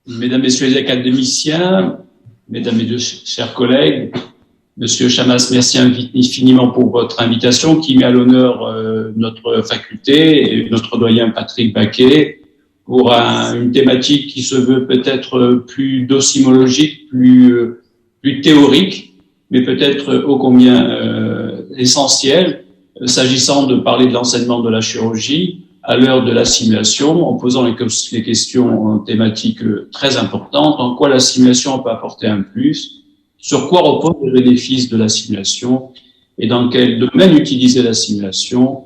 Mesdames, Messieurs les académiciens, Mesdames et chers collègues, Monsieur Chamas, merci infiniment pour votre invitation qui met à l'honneur notre faculté et notre doyen Patrick Baquet pour une thématique qui se veut peut-être plus docimologique, plus théorique, mais peut-être ô combien essentielle, s'agissant de parler de l'enseignement de la chirurgie à l'heure de la simulation, en posant les questions thématiques très importantes. En quoi la simulation peut apporter un plus? Sur quoi reposent les bénéfices de la simulation? Et dans quel domaine utiliser la simulation?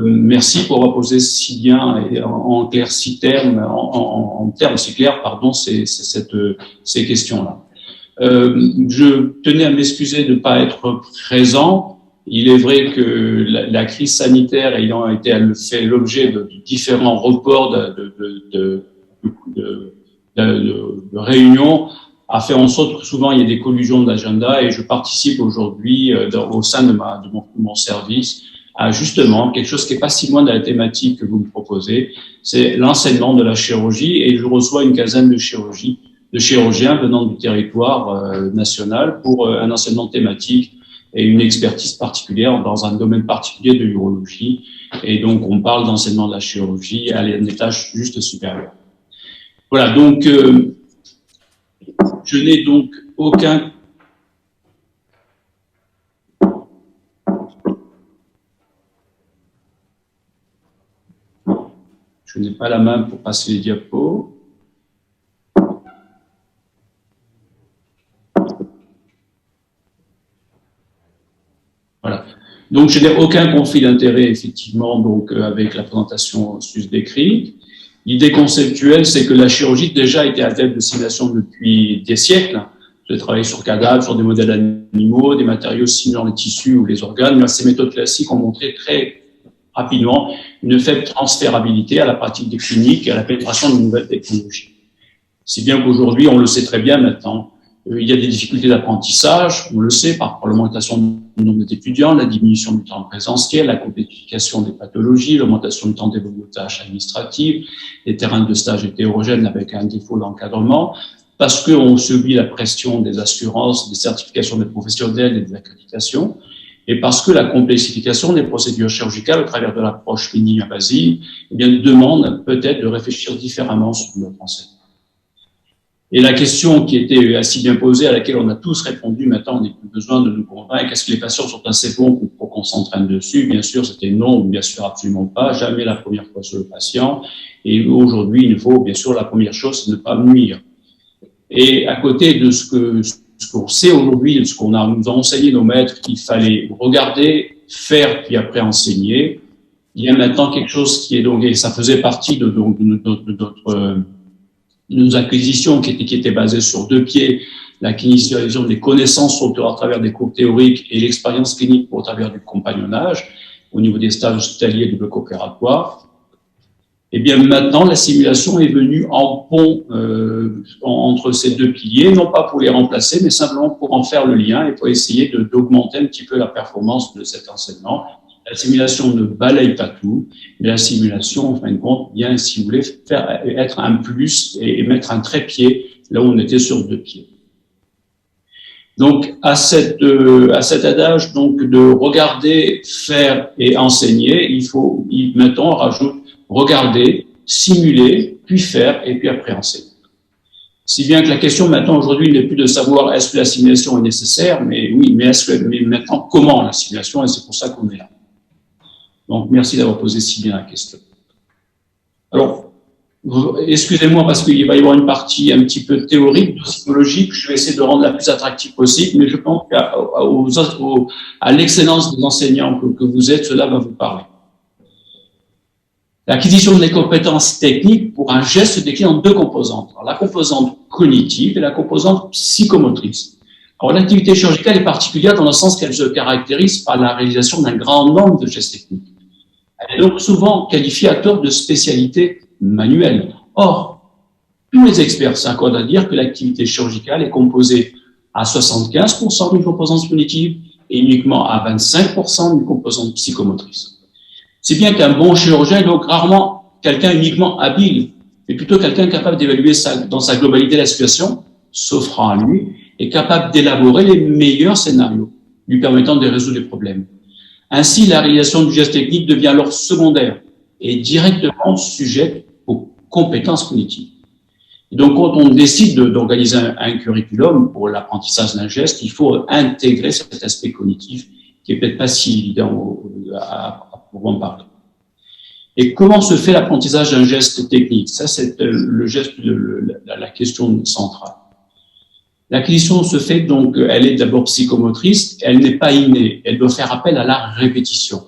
Merci pour avoir posé si bien et en clair si termes, en termes si clairs, pardon, ces questions-là. Je tenais à m'excuser de ne pas être présent. Il est vrai que la crise sanitaire ayant été fait l'objet de différents reports de réunions, a fait en sorte que souvent il y a des collusions d'agenda et je participe aujourd'hui au sein de mon service à justement quelque chose qui est pas si loin de la thématique que vous me proposez, c'est l'enseignement de la chirurgie et je reçois une quinzaine de chirurgiens venant du territoire national pour un enseignement thématique et une expertise particulière dans un domaine particulier de l'urologie. Et donc, on parle d'enseignement de la chirurgie à un étage juste supérieur. Voilà, donc, je n'ai donc aucun... Je n'ai pas la main pour passer les diapos. Voilà. Donc, je n'ai aucun conflit d'intérêt, effectivement, donc, avec la présentation sus-décrite. L'idée conceptuelle, c'est que la chirurgie déjà était adepte de simulation depuis des siècles. J'ai travaillé sur cadavres, sur des modèles animaux, des matériaux simulant les tissus ou les organes. Mais ces méthodes classiques ont montré très rapidement une faible transférabilité à la pratique des cliniques et à la pénétration de nouvelles technologies. Si bien qu'aujourd'hui, on le sait très bien maintenant, il y a des difficultés d'apprentissage, on le sait, par l'augmentation du nombre d'étudiants, la diminution du temps présentiel, la complexification des pathologies, l'augmentation du temps dévolu aux tâches administratives, les terrains de stage hétérogènes avec un défaut d'encadrement, parce qu'on subit la pression des assurances, des certifications des professionnels et des accréditations, et parce que la complexification des procédures chirurgicales au travers de l'approche mini-invasive, eh bien, demande peut-être de réfléchir différemment sur notre enseignement. Et la question qui était assez bien posée, à laquelle on a tous répondu, maintenant on n'a plus besoin de nous convaincre, est-ce que les patients sont assez bons pour qu'on s'entraîne dessus? Bien sûr, c'était non, bien sûr, absolument pas, jamais la première fois sur le patient. Et aujourd'hui, il faut, bien sûr, la première chose, c'est de ne pas nuire. Et à côté de ce qu'on sait aujourd'hui, de ce qu'on nous a enseigné nos maîtres, qu'il fallait regarder, faire, puis après enseigner, il y a maintenant quelque chose qui est donc, et ça faisait partie de nos acquisitions qui étaient basées sur deux pieds, la clinicialisation des connaissances à travers des cours théoriques et l'expérience clinique au travers du compagnonnage au niveau des stages hospitaliers de bloc opératoire. Et bien maintenant, la simulation est venue en pont entre ces deux piliers, non pas pour les remplacer, mais simplement pour en faire le lien et pour essayer d'augmenter un petit peu la performance de cet enseignement. La simulation ne balaye pas tout, mais la simulation, en fin de compte, vient, si vous voulez, être un plus et mettre un trépied là où on était sur deux pieds. Donc, à cet adage, donc, de regarder, faire et enseigner, maintenant, on rajoute regarder, simuler, puis faire, et puis après enseigner. Si bien que la question maintenant, aujourd'hui, n'est plus de savoir est-ce que la simulation est nécessaire, mais oui, mais maintenant, comment la simulation, et c'est pour ça qu'on est là. Donc, merci d'avoir posé si bien la question. Alors, excusez-moi parce qu'il va y avoir une partie un petit peu théorique, psychologique, je vais essayer de rendre la plus attractive possible, mais je pense qu'à l'excellence des enseignants que vous êtes, cela va vous parler. L'acquisition des compétences techniques pour un geste se décline en deux composantes. Alors, la composante cognitive et la composante psychomotrice. Alors, l'activité chirurgicale est particulière dans le sens qu'elle se caractérise par la réalisation d'un grand nombre de gestes techniques. Elle est donc souvent qualifiée à tort de spécialité manuelle. Or, tous les experts s'accordent à dire que l'activité chirurgicale est composée à 75% d'une composante cognitive et uniquement à 25% d'une composante psychomotrice. C'est bien qu'un bon chirurgien est donc rarement quelqu'un uniquement habile, mais plutôt quelqu'un capable d'évaluer dans sa globalité la situation, s'offrant à lui, et capable d'élaborer les meilleurs scénarios, lui permettant de résoudre les problèmes. Ainsi, la réalisation du geste technique devient alors secondaire et directement sujette aux compétences cognitives. Et donc, quand on décide d'organiser un curriculum pour l'apprentissage d'un geste, il faut intégrer cet aspect cognitif qui est peut-être pas si évident à proprement parler. Et comment se fait l'apprentissage d'un geste technique? Ça, c'est le geste, la question centrale. L'acquisition se fait donc, elle est d'abord psychomotrice, elle n'est pas innée, elle doit faire appel à la répétition.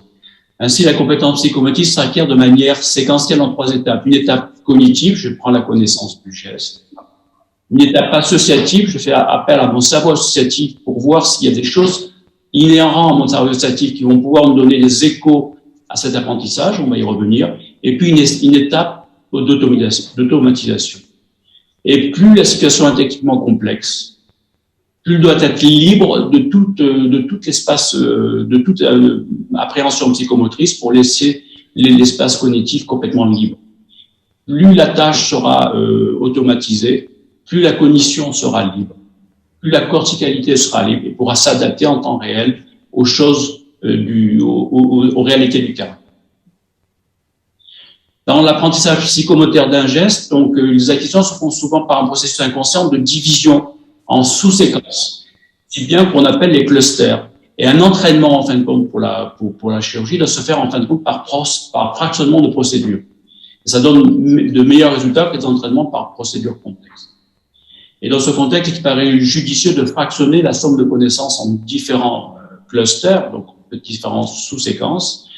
Ainsi, la compétence psychomotrice s'acquiert de manière séquentielle en 3 étapes. Une étape cognitive, je prends la connaissance du geste. Une étape associative, je fais appel à mon cerveau associatif pour voir s'il y a des choses inhérentes à mon cerveau associatif qui vont pouvoir me donner des échos à cet apprentissage, on va y revenir. Et puis une étape d'automatisation. Et plus la situation est techniquement complexe, plus elle doit être libre de tout l'espace, de toute appréhension psychomotrice pour laisser l'espace cognitif complètement libre. Plus la tâche sera automatisée, plus la cognition sera libre, plus la corticalité sera libre et pourra s'adapter en temps réel aux choses, aux réalités du cas. Dans l'apprentissage psychomoteur d'un geste, donc les acquisitions se font souvent par un processus inconscient de division en sous-séquences, si bien qu'on appelle les clusters. Et un entraînement, en fin de compte, pour la chirurgie, doit se faire, en fin de compte, par fractionnement de procédures. Et ça donne de meilleurs résultats que des entraînements par procédure complexe. Et dans ce contexte, il paraît judicieux de fractionner la somme de connaissances en différents clusters, donc différentes sous-séquences,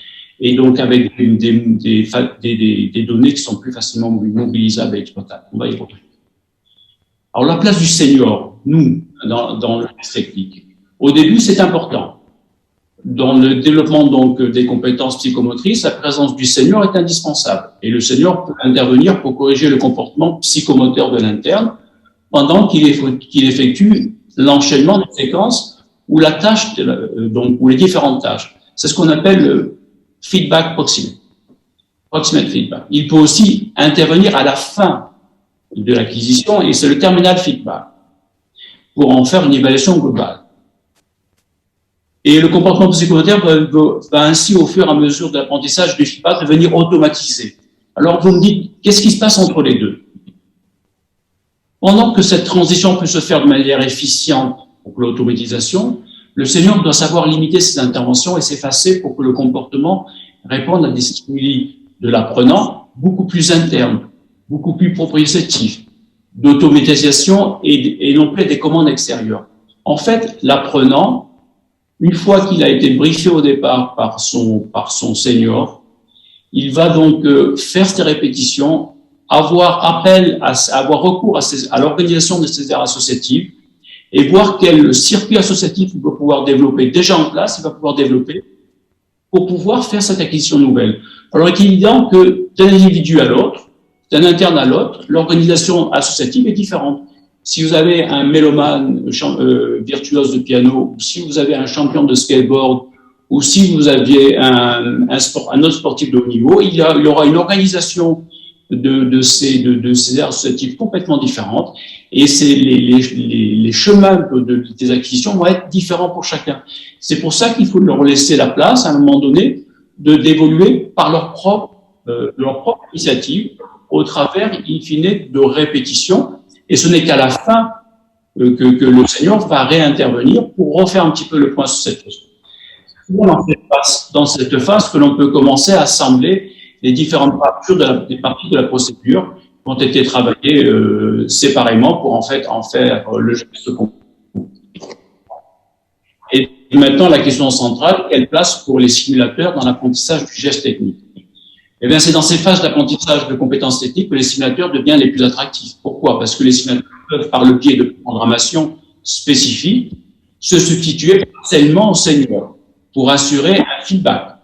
et donc avec des données qui sont plus facilement mobilisables et exploitables. On va y revenir. Alors, la place du senior, nous, dans le geste technique. Au début, c'est important. Dans le développement, donc, des compétences psychomotrices, la présence du senior est indispensable. Et le senior peut intervenir pour corriger le comportement psychomoteur de l'interne pendant qu'il effectue l'enchaînement des séquences ou la tâche, ou les différentes tâches. C'est ce qu'on appelle le feedback proximate feedback. Il peut aussi intervenir à la fin de l'acquisition, et c'est le terminal feedback, pour en faire une évaluation globale. Et le comportement psychomoteur va ainsi, au fur et à mesure de l'apprentissage du feedback, devenir automatisé. Alors, vous me dites, qu'est-ce qui se passe entre les deux? Pendant que cette transition peut se faire de manière efficiente pour l'automatisation, le senior doit savoir limiter ses interventions et s'effacer pour que le comportement réponde à des stimuli de l'apprenant beaucoup plus internes, beaucoup plus propriétatifs, d'automatisation et non plus des commandes extérieures. En fait, l'apprenant, une fois qu'il a été briefé au départ par son senior, il va donc faire ses répétitions, avoir recours à l'organisation de ces aires associatives et voir quel circuit associatif il va pouvoir développer déjà en place, il va pouvoir développer pour pouvoir faire cette acquisition nouvelle. Alors, il est évident que d'un individu à l'autre, d'un interne à l'autre, l'organisation associative est différente. Si vous avez un mélomane virtuose de piano, ou si vous avez un champion de skateboard, ou si vous aviez un autre sportif de haut niveau, il y aura une organisation de ces aires associatives complètement différentes, et les chemins des acquisitions vont être différents pour chacun. C'est pour ça qu'il faut leur laisser la place, à un moment donné, d'évoluer par leur propre initiative, au travers, in fine, de répétitions, et ce n'est qu'à la fin que le senior va réintervenir pour refaire un petit peu le point sur cette chose. C'est dans cette phase que l'on peut commencer à assembler les différentes parties de la procédure qui ont été travaillées séparément pour en faire le geste complet. Et maintenant, la question centrale, quelle place pour les simulateurs dans l'apprentissage du geste technique? Eh bien, c'est dans ces phases d'apprentissage de compétences techniques que les simulateurs deviennent les plus attractifs. Pourquoi? Parce que les simulateurs peuvent, par le biais de programmation spécifique, se substituer partiellement au senior pour assurer un feedback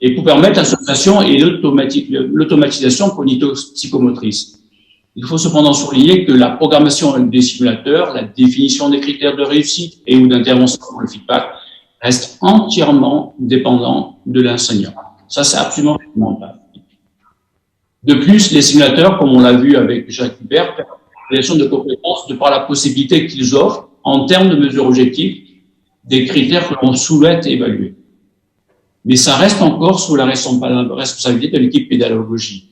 et pour permettre l'association et l'automatisation cognito-psychomotrice. Il faut cependant souligner que la programmation des simulateurs, la définition des critères de réussite et ou d'intervention pour le feedback reste entièrement dépendant de l'enseignant. Ça, c'est absolument fondamental. De plus, les simulateurs, comme on l'a vu avec Jacques Hubert, permettent l'évaluation de compétences de par la possibilité qu'ils offrent, en termes de mesures objectives, des critères que l'on souhaite évaluer. Mais ça reste encore sous la responsabilité de l'équipe pédagogie.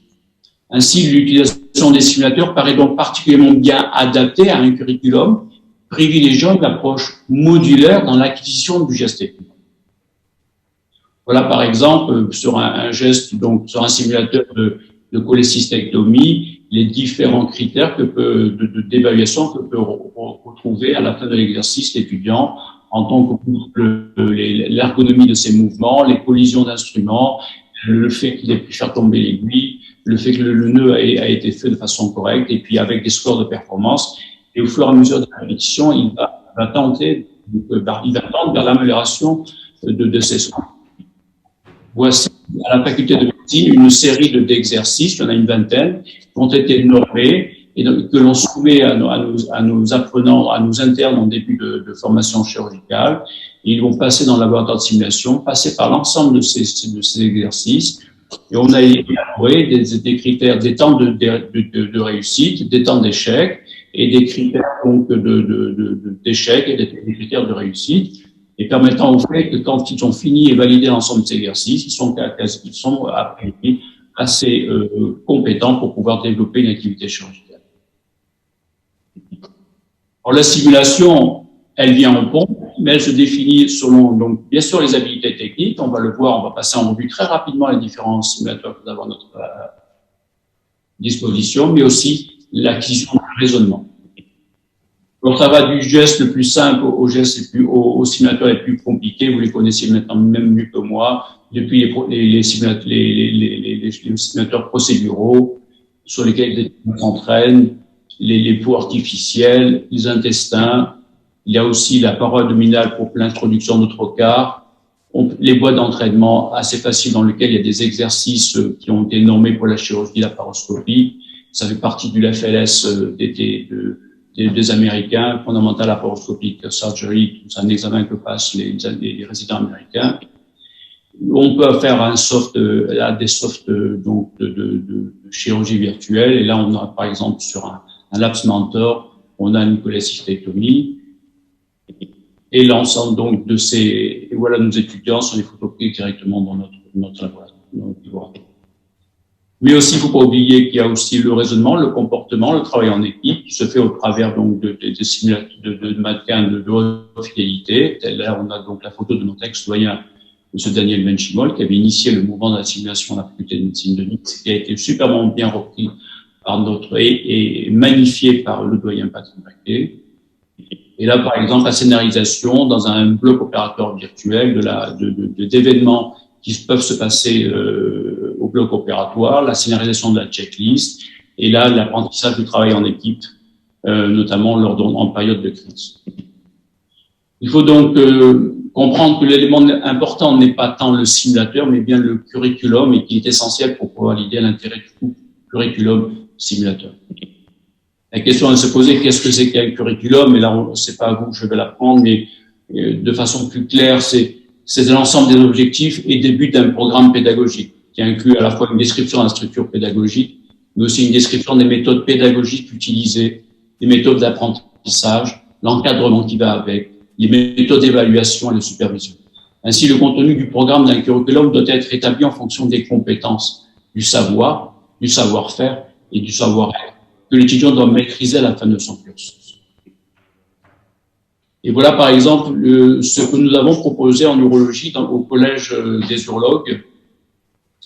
Ainsi, l'utilisation des simulateurs paraît donc particulièrement bien adaptée à un curriculum privilégiant une approche modulaire dans l'acquisition du geste technique. Voilà, par exemple, sur un geste, donc sur un simulateur de cholécystectomie, les différents critères d'évaluation que peut retrouver à la fin de l'exercice l'étudiant en tant que l'ergonomie de ses mouvements, les collisions d'instruments, le fait qu'il ait pu faire tomber l'aiguille, le fait que le nœud a été fait de façon correcte, et puis avec des scores de performance. Et au fur et à mesure de la répétition, il va tendre vers l'amélioration de ses scores. Voici à la faculté de médecine une série d'exercices, il y en a une vingtaine, qui ont été normés et que l'on soumet à nos apprenants, à nos internes en début de formation chirurgicale. Et ils vont passer dans le laboratoire de simulation, passer par l'ensemble de ces exercices. Et on a élaboré des critères, des temps de réussite, des temps d'échec et des critères donc d'échec et des critères de réussite, et permettant au fait que quand ils ont fini et validé l'ensemble de ces exercices, ils sont après assez compétents pour pouvoir développer une activité chirurgicale. Alors, la simulation, elle vient en pompe, mais elle se définit selon, donc, bien sûr, les habilités techniques. On va le voir, on va passer en revue très rapidement les différents simulateurs que nous avons à notre disposition, mais aussi l'acquisition du raisonnement. Donc, ça va du geste le plus simple au simulateur les plus compliqués. Vous les connaissez maintenant même mieux que moi, depuis les simulateurs procéduraux sur lesquels on s'entraîne, les peaux artificielles, les intestins. Il y a aussi la paroi abdominale pour l'introduction de trocars, les boîtes d'entraînement assez faciles dans lesquelles il y a des exercices qui ont été normés pour la chirurgie de la laparoscopie. Ça fait partie du FLS des Américains, Fundamental Laparoscopic Surgery, c'est un examen que passent les résidents américains. On peut faire des softs donc de chirurgie virtuelle, et là on a par exemple sur un Labs Mentor, on a une cholécystectomie, et l'ensemble donc de ces, et voilà, nos étudiants sont les photos prises directement dans notre laboratoire. Mais aussi, il ne faut pas oublier qu'il y a aussi le raisonnement, le comportement, le travail en équipe, qui se fait au travers donc de simulateurs de mannequins de haute fidélité. Là, on a donc la photo de notre ex-doyen, M. Daniel Benchimol, qui avait initié le mouvement de la simulation à la faculté de médecine de Nice, qui a été superbement bien repris par et magnifié par le doyen Patrick Baquet. Et là, par exemple, la scénarisation dans un bloc opératoire virtuel d'événements qui peuvent se passer au bloc opératoire, la scénarisation de la checklist, et là, l'apprentissage du travail en équipe, notamment en période de crise. Il faut donc comprendre que l'élément important n'est pas tant le simulateur, mais bien le curriculum, et qui est essentiel pour pouvoir valider l'intérêt du curriculum simulateur. La question à se poser, qu'est-ce que c'est qu'un curriculum? Et là, c'est pas à vous que je vais l'apprendre, mais de façon plus claire, c'est l'ensemble des objectifs et des buts d'un programme pédagogique, qui inclut à la fois une description de la structure pédagogique, mais aussi une description des méthodes pédagogiques utilisées, des méthodes d'apprentissage, l'encadrement qui va avec, les méthodes d'évaluation et de supervision. Ainsi, le contenu du programme d'un curriculum doit être établi en fonction des compétences, du savoir, du savoir-faire et du savoir-être que l'étudiant doit maîtriser à la fin de son cursus. Et voilà, par exemple, ce que nous avons proposé en urologie au Collège des urologues,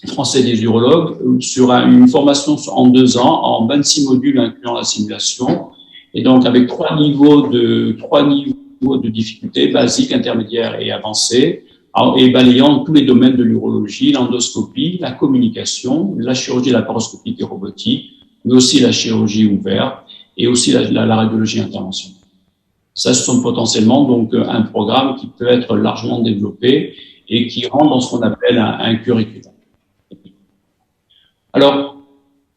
français des urologues, sur une formation en 2 ans, en 26 modules incluant la simulation, et donc avec 3 niveaux de difficulté, basique, intermédiaire et avancé, et balayant tous les domaines de l'urologie, l'endoscopie, la communication, la chirurgie laparoscopique et robotique, mais aussi la chirurgie ouverte et aussi la radiologie interventionnelle. Ça, ce sont potentiellement donc un programme qui peut être largement développé et qui rentre dans ce qu'on appelle un curriculum. Alors,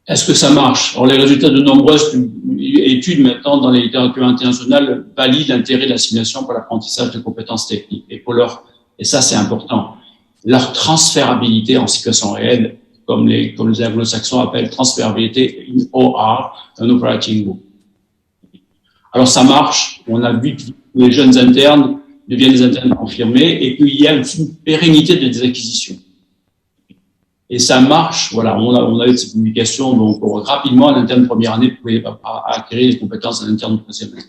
est-ce que ça marche? Alors, les résultats de nombreuses études maintenant dans les littératures internationales valident l'intérêt de la simulation pour l'apprentissage de compétences techniques et ça c'est important, leur transférabilité en situation réelle comme les anglo-saxons appellent transférabilité, une OR, un operating room. Alors ça marche, on a vu que les jeunes internes deviennent des internes confirmés et qu'il y a une pérennité des acquisitions. Et ça marche, voilà, on a eu cette publication, donc rapidement, l'interne de première année pouvait acquérir les compétences d'un interne de troisième année.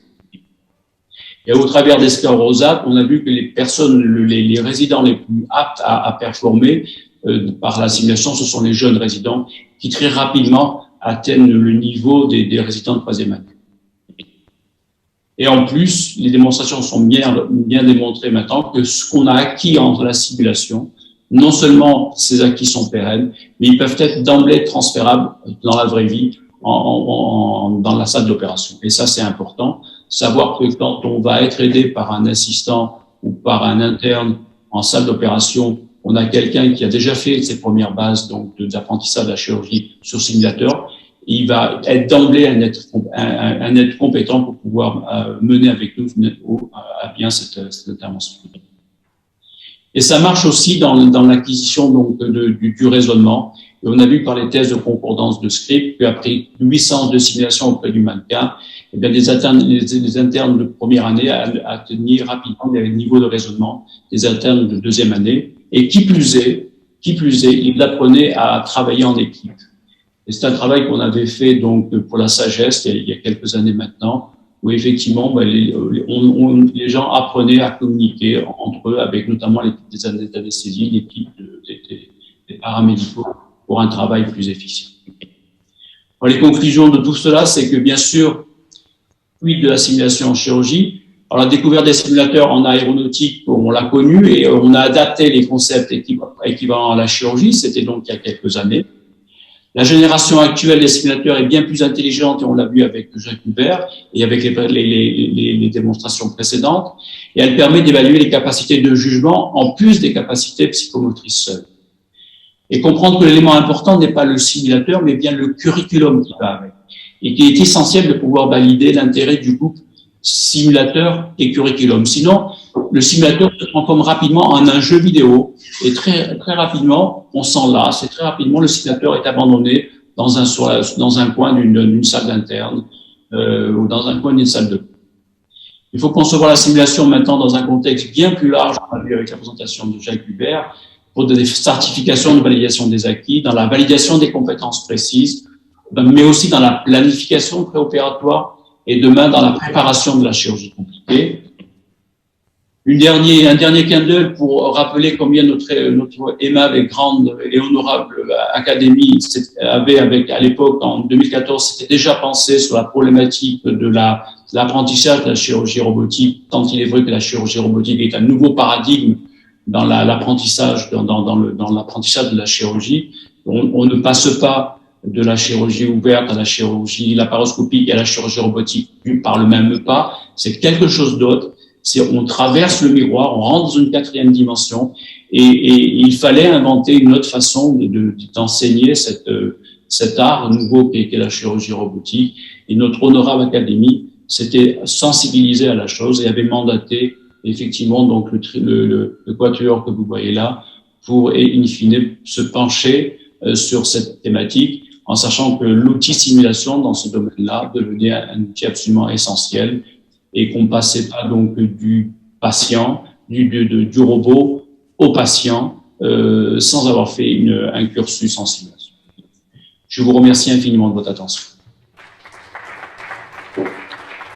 Et au travers des scores Rosat, on a vu que les personnes, les résidents les plus aptes à performer par la simulation, ce sont les jeunes résidents qui très rapidement atteignent le niveau des résidents de troisième année. Et en plus, les démonstrations sont bien démontrées maintenant que ce qu'on a acquis entre la simulation, non seulement ces acquis sont pérennes, mais ils peuvent être d'emblée transférables dans la vraie vie, dans la salle d'opération. Et ça, c'est important. Savoir que quand on va être aidé par un assistant ou par un interne en salle d'opération, on a quelqu'un qui a déjà fait ses premières bases donc d'apprentissage de la chirurgie sur simulateur. Il va être d'emblée un être compétent pour pouvoir mener avec nous à bien cette intervention. Et ça marche aussi dans l'acquisition donc du raisonnement. Et on a vu par les tests de concordance de script qu'après 8 séances de simulation auprès du mannequin, eh bien les internes de première année atteignaient rapidement les niveaux de raisonnement des internes de deuxième année. Et qui plus est, ils apprenaient à travailler en équipe. Et c'est un travail qu'on avait fait donc pour la sagesse il y a quelques années maintenant, où effectivement les gens apprenaient à communiquer entre eux, avec notamment l'équipe des anesthésies, l'équipe des paramédicaux, pour un travail plus efficient. Alors, les conclusions de tout cela, c'est que bien sûr, quid de la simulation en chirurgie. Alors, la découverte des simulateurs en aéronautique, on l'a connu et on a adapté les concepts équivalents à la chirurgie. C'était donc il y a quelques années. La génération actuelle des simulateurs est bien plus intelligente et on l'a vu avec Jacques Hubert et avec les démonstrations précédentes. Et elle permet d'évaluer les capacités de jugement en plus des capacités psychomotrices seules. Et comprendre que l'élément important n'est pas le simulateur, mais bien le curriculum qui va avec. Et qu'il est essentiel de pouvoir valider l'intérêt du couple simulateur et curriculum. Sinon, le simulateur se transforme rapidement en un jeu vidéo et très rapidement, on s'en lasse et très rapidement, le simulateur est abandonné dans un coin d'une salle d'interne ou dans un coin d'une salle de cours. Il faut concevoir la simulation maintenant dans un contexte bien plus large, on l'a vu avec la présentation de Jacques Hubert, pour des certifications de validation des acquis, dans la validation des compétences précises, mais aussi dans la planification préopératoire et demain dans la préparation de la chirurgie compliquée. Un dernier clin d'œil pour rappeler combien notre aimable et grande et honorable académie avait à l'époque, en 2014, s'était déjà pensé sur la problématique de l'apprentissage de la chirurgie robotique, tant il est vrai que la chirurgie robotique est un nouveau paradigme dans l'apprentissage de la chirurgie. On ne passe pas de la chirurgie ouverte à la chirurgie laparoscopique et à la chirurgie robotique par le même pas. C'est quelque chose d'autre. On traverse le miroir, on rentre dans une quatrième dimension et il fallait inventer une autre façon d'enseigner cet art nouveau qu'est la chirurgie robotique. Et notre honorable académie s'était sensibilisée à la chose et avait mandaté effectivement donc le quatuor que vous voyez là pour in fine se pencher sur cette thématique en sachant que l'outil simulation dans ce domaine-là devenait un outil absolument essentiel et qu'on passait pas donc du patient, du robot au patient sans avoir fait un cursus en simulation. Je vous remercie infiniment de votre attention.